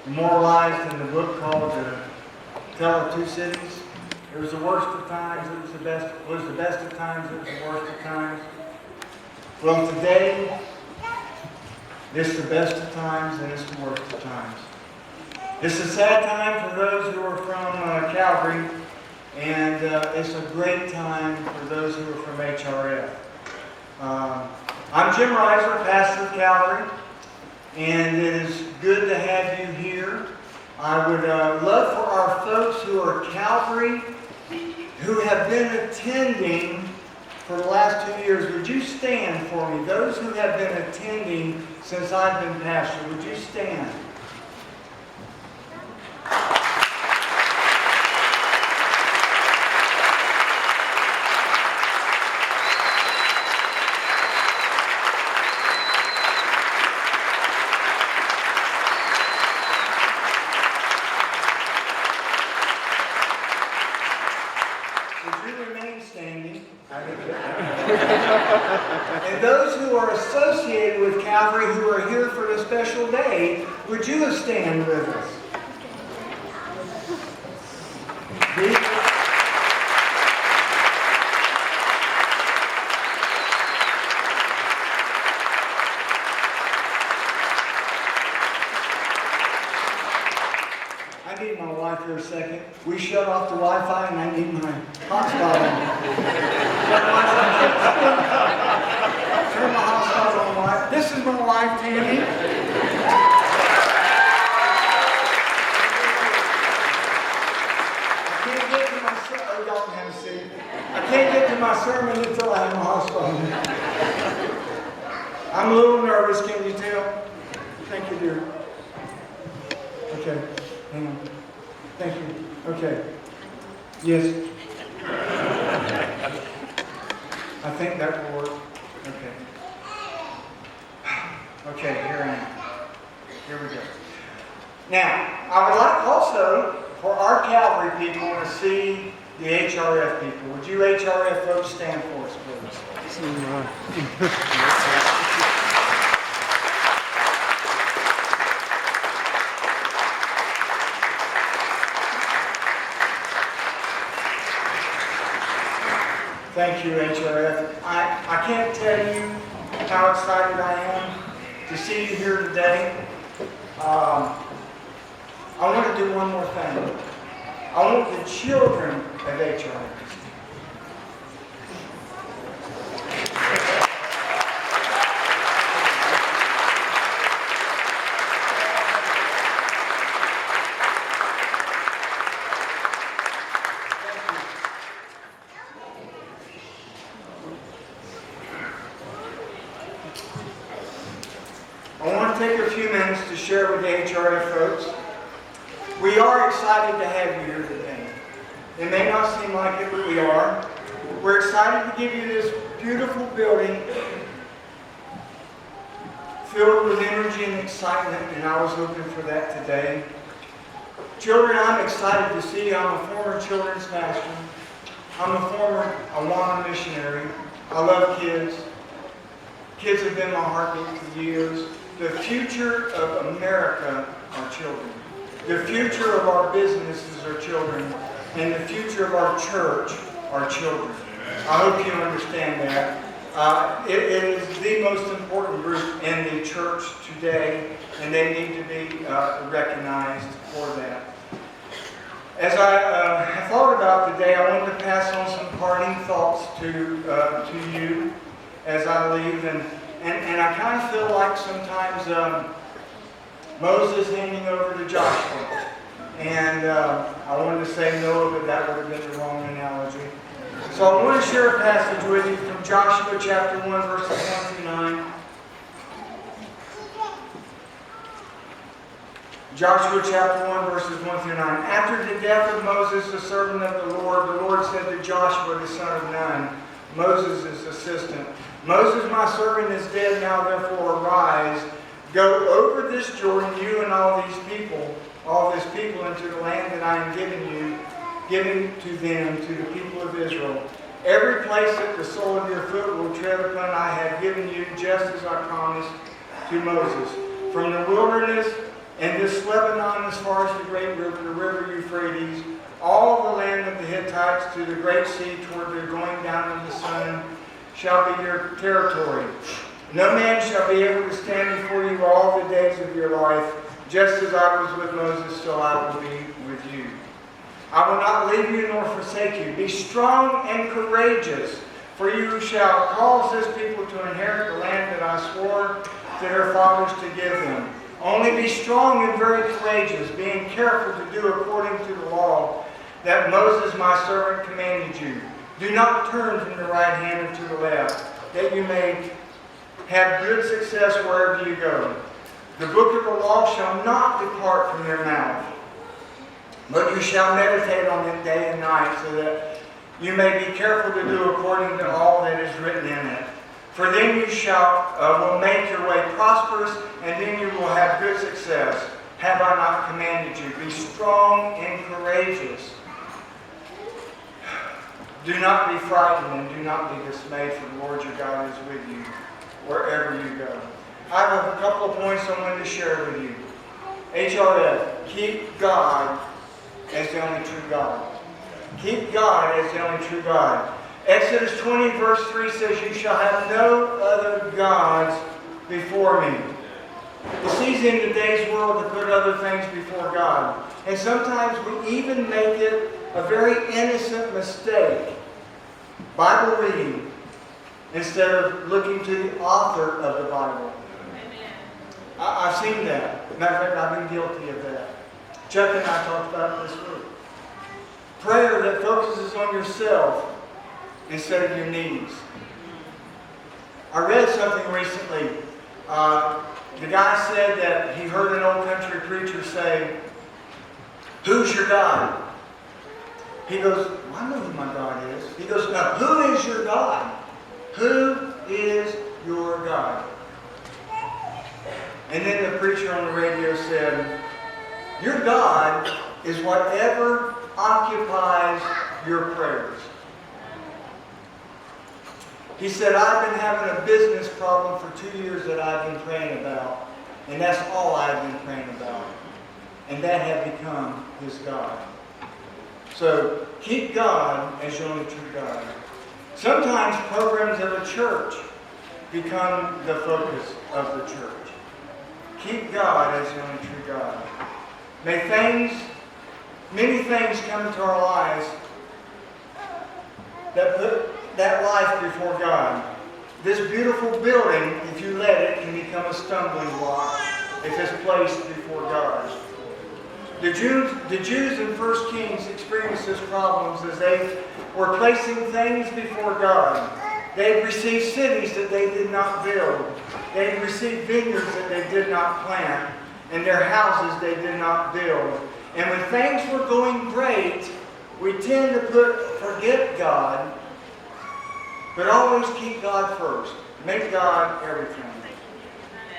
immortalized in the book called The Tale of Two Cities. It was the worst of times, it was the best. It was the best of times, it was the worst of times. Well, today, it's the best of times and it's the worst of times. It's a sad time for those who are from Calvary, and it's a great time for those who are from HRF. I'm Jim Rizer, pastor of Calvary, and it is good to have you here. I would love for our folks who are Calvary, who have been attending for the last 2 years, would you stand for me? Those who have been attending since I've been pastor, would you stand? And those who are associated with Calvary, who are here for this special day, would you stand with us? I need my wife for a second. We shut off the Wi-Fi and I need my hotspot on. Turn my hotspot on, wife. This is my wife, Tammy. Y'all can have a seat. I can't get to my sermon until I have my hotspot on. I'm a little nervous, can you tell? Thank you, dear. Okay. Hang on. Thank you. Okay. Yes. I think that will work. Okay. Okay, here I am. Here we go. Now, I would like also for our Calvary people to see the HRF people. Would you HRF folks stand for us, please? Thank you, HRF. I can't tell you how excited I am to see you here today. I want to do one more thing. I want the children of HRF. I want to take a few minutes to share with the HRF folks. We are excited to have you here today. It may not seem like it, but we are. We're excited to give you this beautiful building filled with energy and excitement, and I was hoping for that today. Children, I'm excited to see you. I'm a former children's pastor. I'm a former Awana missionary. I love kids. Kids have been my heartbeat for years. The future of America are children. The future of our businesses are children. And the future of our church are children. I hope you understand that. It is the most important group in the church today, and they need to be recognized for that. As I thought about today, I wanted to pass on some parting thoughts to you as I leave. And I kind of feel like sometimes Moses handing over to Joshua. And I wanted to say Noah, but that would have been the wrong analogy. So I want to share a passage with you from Joshua chapter 1, verses 1 through 9. Joshua chapter 1, verses 1 through 9. After the death of Moses, the servant of the Lord said to Joshua, the son of Nun, Moses' assistant, Moses, my servant, is dead. Now therefore arise, go over this Jordan, you and all this people into the land that I am giving to them, to the people of Israel. Every place that the sole of your foot will tread upon, I have given you, just as I promised to Moses. From the wilderness and this Lebanon as far as the great river, the river Euphrates, all the land of the Hittites to the great sea toward the going down of the sun shall be your territory. No man shall be able to stand before you all the days of your life. Just as I was with Moses, so I will be with you. I will not leave you nor forsake you. Be strong and courageous, for you shall cause this people to inherit the land that I swore to their fathers to give them. Only be strong and very courageous, being careful to do according to the law that Moses my servant commanded you. Do not turn from the right hand or to the left, that you may have good success wherever you go. The book of the law shall not depart from your mouth, but you shall meditate on it day and night, so that you may be careful to do according to all that is written in it. For then you will make your way prosperous, and then you will have good success. Have I not commanded you? Be strong and courageous. Do not be frightened and do not be dismayed, for the Lord your God is with you wherever you go. I have a couple of points I wanted to share with you. HRF, keep God as the only true God. Keep God as the only true God. Exodus 20 verse 3 says, you shall have no other gods before me. It's easy in today's world to put other things before God. And sometimes we even make it a very innocent mistake. Bible reading instead of looking to the author of the Bible. I've seen that. Matter of fact, I've been guilty of that. Chuck and I talked about it this week. Prayer that focuses on yourself instead of your needs. I read something recently. The guy said that he heard an old country preacher say, who's your God? He goes, well, I know who my God is. He goes, now, who is your God? Who is your God? And then the preacher on the radio said, your God is whatever occupies your prayers. He said, I've been having a business problem for 2 years that I've been praying about. And that's all I've been praying about. And that had become his God. So, keep God as your only true God. Sometimes programs of a church become the focus of the church. Keep God as your only true God. May many things come into our lives that put that life before God. This beautiful building, if you let it, can become a stumbling block if it's placed before God. The Jews in 1 Kings experienced this problems as they were placing things before God. They had received cities that they did not build. They had received vineyards that they did not plant. And their houses they did not build. And when things were going great, we tend to forget God, but always keep God first. Make God everything.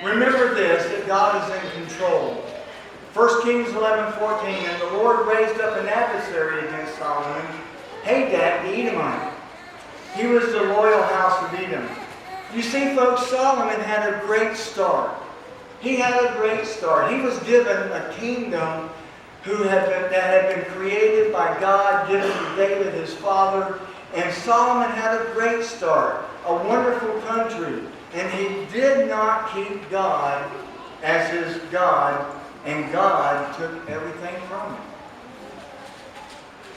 Remember this, that God is in control. 1 Kings 11:14, and the Lord raised up an adversary against Solomon, Hadad the Edomite. He was the loyal house of Edom. You see, folks, Solomon had a great start. He had a great start. He was given a kingdom that had been created by God, given to David, his father. And Solomon had a great start, a wonderful country. And he did not keep God as his God, and God took everything from him.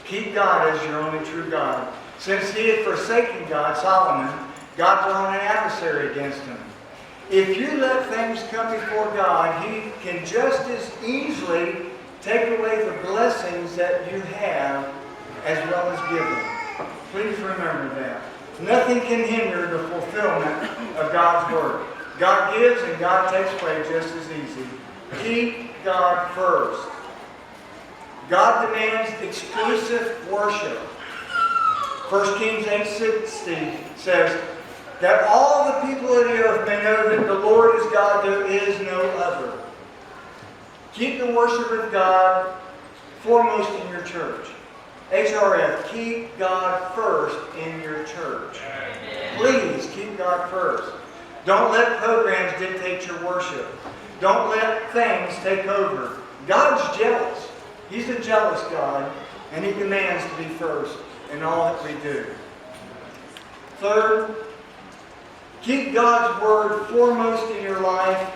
Keep God as your only true God. Since he had forsaken God, Solomon, God brought an adversary against him. If you let things come before God, he can just as easily take away the blessings that you have as well as give them. Please remember that. Nothing can hinder the fulfillment of God's word. God gives and God takes away just as easy. Keep God first. God demands exclusive worship. 1 Kings 8:60 says that all the people of the earth may know that the Lord is God, there is no other. Keep the worship of God foremost in your church. HRF, keep God first in your church. Please keep God first. Don't let programs dictate your worship. Don't let things take over. God's jealous. He's a jealous God, and He demands to be first in all that we do. Third, keep God's Word foremost in your life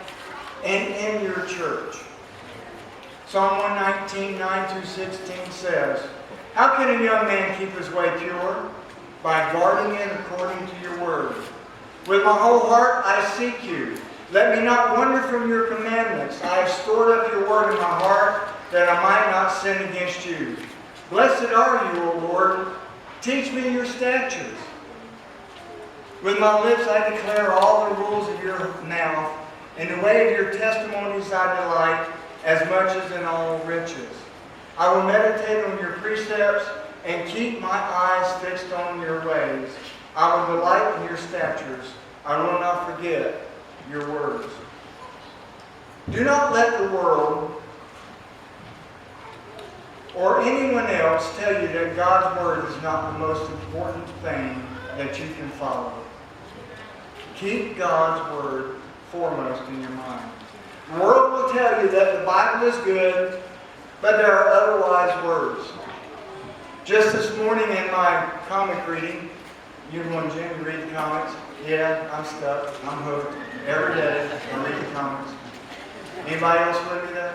and in your church. Psalm 119, 9-16 says, "How can a young man keep his way pure? By guarding it according to your word. With my whole heart I seek you. Let me not wander from your commandments. I have stored up your word in my heart, that I might not sin against you. Blessed are you, O Lord. Teach me your statutes. With my lips I declare all the rules of your mouth. In the way of your testimonies I delight, as much as in all riches. I will meditate on your precepts and keep my eyes fixed on your ways. I will delight in your statutes. I will not forget your words." Do not let the world or anyone else tell you that God's Word is not the most important thing that you can follow. Keep God's Word foremost in your mind. The world will tell you that the Bible is good, but there are otherwise words. Just this morning in my comic reading, you want Jim to read the comics? Yeah, I'm stuck. I'm hooked. Every day I read the comics. Anybody else with me there?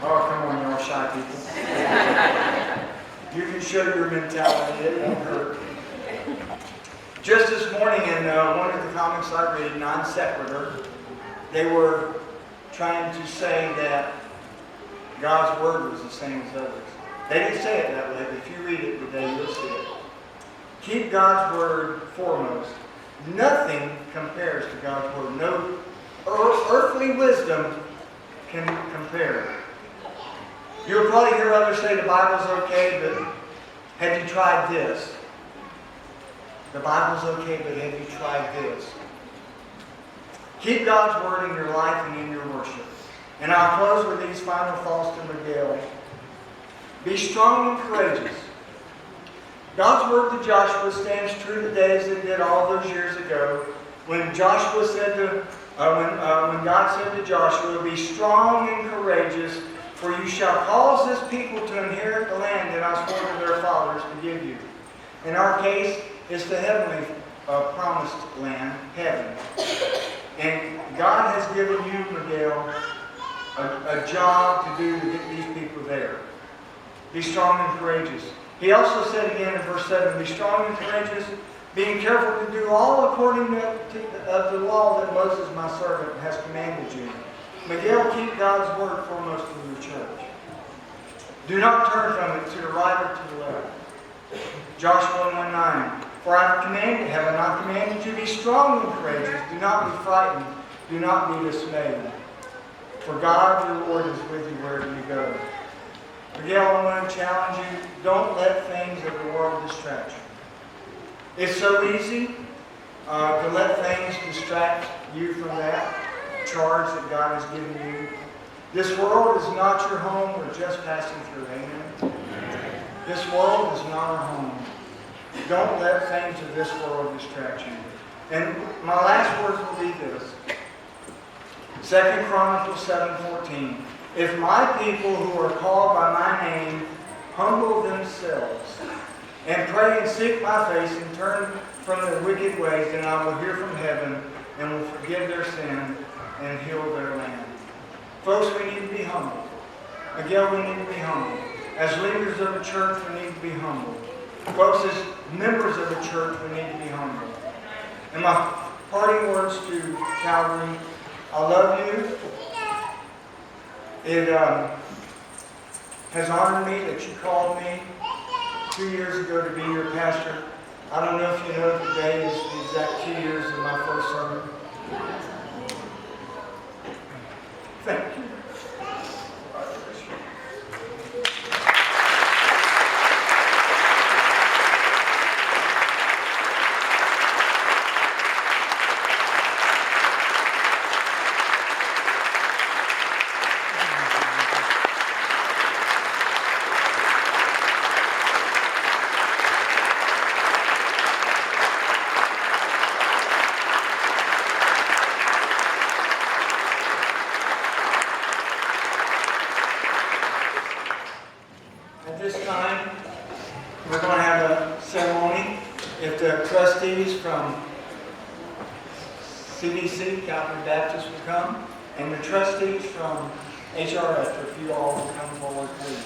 Oh, come on, y'all shy people. You can show your mentality. It won't hurt. Just this morning in one of the comics I read, Non Sequitur, they were trying to say that God's Word was the same as others. They didn't say it that way, but if you read it today, you'll see it. Keep God's Word foremost. Nothing compares to God's Word. No earthly wisdom can compare. You'll probably hear others say the Bible's okay, but have you tried this? The Bible's okay, but have you tried this? Keep God's Word in your life and in your worship. And I'll close with these final thoughts to Miguel. Be strong and courageous. God's Word to Joshua stands true today as it did all those years ago. When Joshua said to, when God said to Joshua, "Be strong and courageous, for you shall cause this people to inherit the land that I swore to their fathers to give you." In our case, it's the heavenly promised land, heaven. And God has given you, Miguel, a job to do to get these people there. Be strong and courageous. He also said again in verse 7, "Be strong and courageous, being careful to do all according to the law that Moses, my servant, has commanded you." Miguel, keep God's Word foremost in your church. Do not turn from it to the right or to the left. Joshua 1:9, "For I have I not commanded you, be strong and courageous. Do not be frightened. Do not be dismayed. For God, your Lord, is with you wherever you go." Miguel, I want to challenge you, don't let things of the world distract you. It's so easy to let things distract you from that charge that God has given you. This world is not your home. We're just passing through. Amen? This world is not our home. Don't let things of this world distract you. And my last words will be this. 2 Chronicles 7:14. "If my people who are called by my name humble themselves and pray and seek my face and turn from their wicked ways, then I will hear from heaven and will forgive their sin and heal their land." Folks, we need to be humble. Again, we need to be humble. As leaders of the church, we need to be humble. Folks, as members of the church, we need to be humble. And my parting words to Calvary, I love you. It has honored me that you called me 2 years ago to be your pastor. I don't know if you know today is the exact 2 years of my first sermon. Thank you. this time, we're going to have a ceremony. If the trustees from CBC, Calvary Baptist, will come, and the trustees from HRS, if you all will come forward, please.